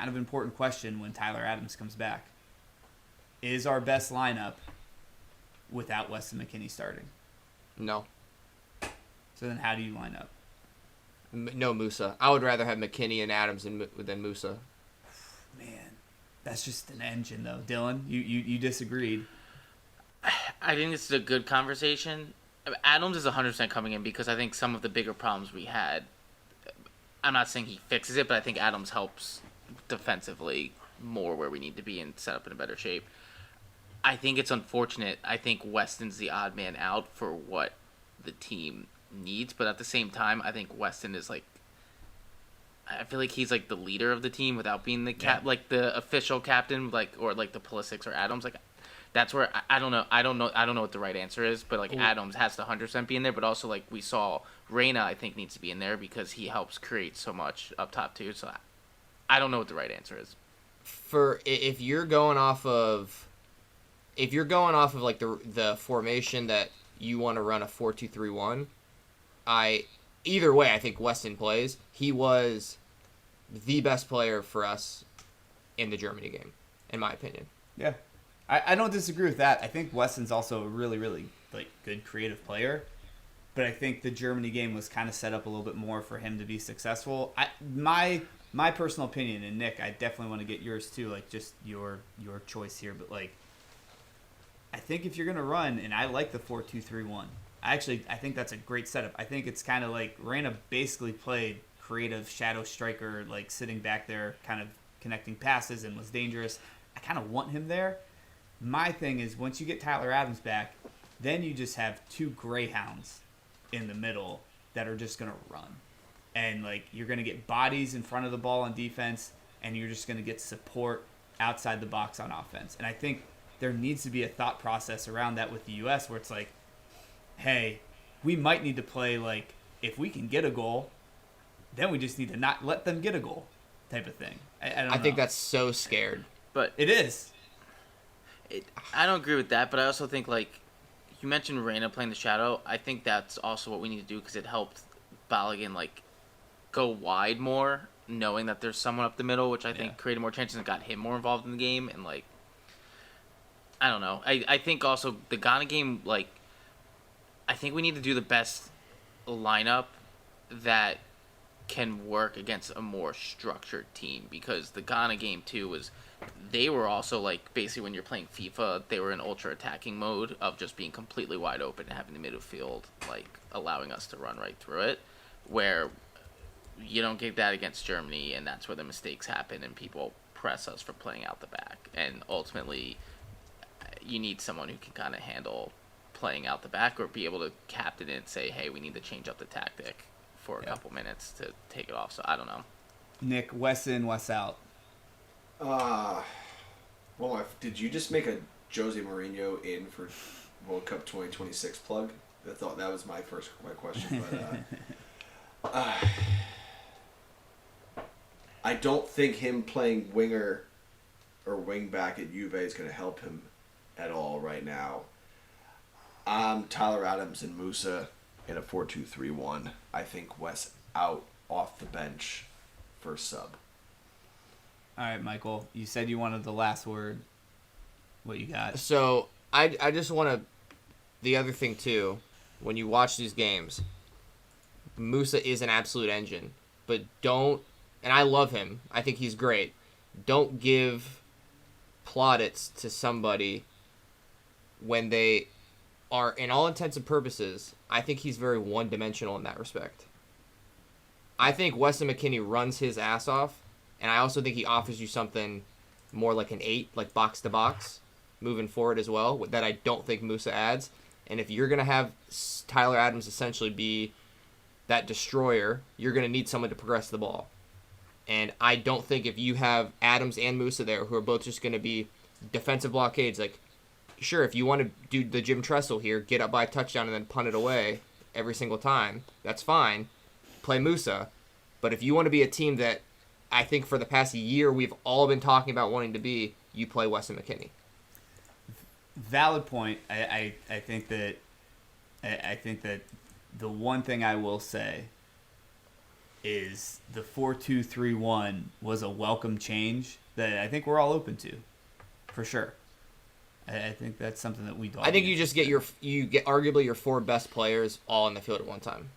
kind of important question when Tyler Adams comes back. Is our best lineup without Weston McKennie starting? No. So then how do you line up? No Musa. I would rather have McKennie and Adams than Musa. Man, that's just an engine, though. Dylan, you disagreed. I think this is a good conversation. Adams is 100% coming in because I think some of the bigger problems we had, I'm not saying he fixes it, but I think Adams helps defensively more where we need to be and set up in a better shape. I think it's unfortunate. I think Weston's the odd man out for what the team needs, but at the same time, I think Weston is like, I feel like he's like the leader of the team without being the like the official captain, like, or like the Pulisic or Adams. Like, that's where I don't know what the right answer is, but like Adams has to 100% be in there, but also like we saw Reyna, I think, needs to be in there because he helps create so much up top too. So I don't know what the right answer is. If you're going off of like the formation that you want to run a 4-2-3-1, either way I think Weston plays. He was the best player for us in the Germany game, in my opinion. Yeah. I don't disagree with that. I think Weston's also a really, really like good creative player, but I think the Germany game was kind of set up a little bit more for him to be successful. My personal opinion, and Nick, I definitely want to get yours too, like just your choice here, but like I think if you're gonna run, and I like the 4-2-3-1. I think that's a great setup. I think it's kind of like Reyna basically played creative shadow striker, like sitting back there, kind of connecting passes and was dangerous. I kind of want him there. My thing is, once you get Tyler Adams back, then you just have two greyhounds in the middle that are just going to run. And, like, you're going to get bodies in front of the ball on defense, and you're just going to get support outside the box on offense. And I think there needs to be a thought process around that with the U.S. where it's like, hey, we might need to play, like, if we can get a goal, then we just need to not let them get a goal type of thing. I think that's so scared. But it is. I don't agree with that, but I also think, like, you mentioned Reyna playing the shadow. I think that's also what we need to do because it helped Balogun, like, go wide more, knowing that there's someone up the middle, which I think created more chances and got him more involved in the game. And, like, I don't know. I think also the Ghana game, like, I think we need to do the best lineup that can work against a more structured team because the Ghana game, too, was... They were also, like, basically when you're playing FIFA, they were in ultra-attacking mode of just being completely wide open and having the midfield, like, allowing us to run right through it, where you don't get that against Germany, and that's where the mistakes happen, and people press us for playing out the back. And ultimately, you need someone who can kind of handle playing out the back or be able to captain it and say, hey, we need to change up the tactic for a couple minutes to take it off. So, I don't know. Nick, West in, West out. Did you just make a Jose Mourinho in for World Cup 2026 plug? I thought that was my question, but I don't think him playing winger or wing back at Juve is going to help him at all right now. Tyler Adams and Musa in a 4-2-3-1. I think Wes out off the bench for sub. All right, Michael, you said you wanted the last word. What you got? So, I just want to... The other thing, too, when you watch these games, Musa is an absolute engine. But don't... And I love him. I think he's great. Don't give plaudits to somebody when they are, in all intents and purposes, I think he's very one-dimensional in that respect. I think Weston McKennie runs his ass off. And I also think he offers you something more like an 8, like box-to-box, moving forward as well, that I don't think Musa adds. And if you're going to have Tyler Adams essentially be that destroyer, you're going to need someone to progress the ball. And I don't think if you have Adams and Musa there, who are both just going to be defensive blockades, like, sure, if you want to do the Jim Tressel here, get up by a touchdown and then punt it away every single time, that's fine. Play Musa. But if you want to be a team that I think for the past year we've all been talking about wanting to be, you play Weston McKennie. Valid point. I think that the one thing I will say is the 4-2-3-1 was a welcome change that I think we're all open to, for sure. I think that's something that we don't. I think you just get arguably your 4 best players all on the field at one time.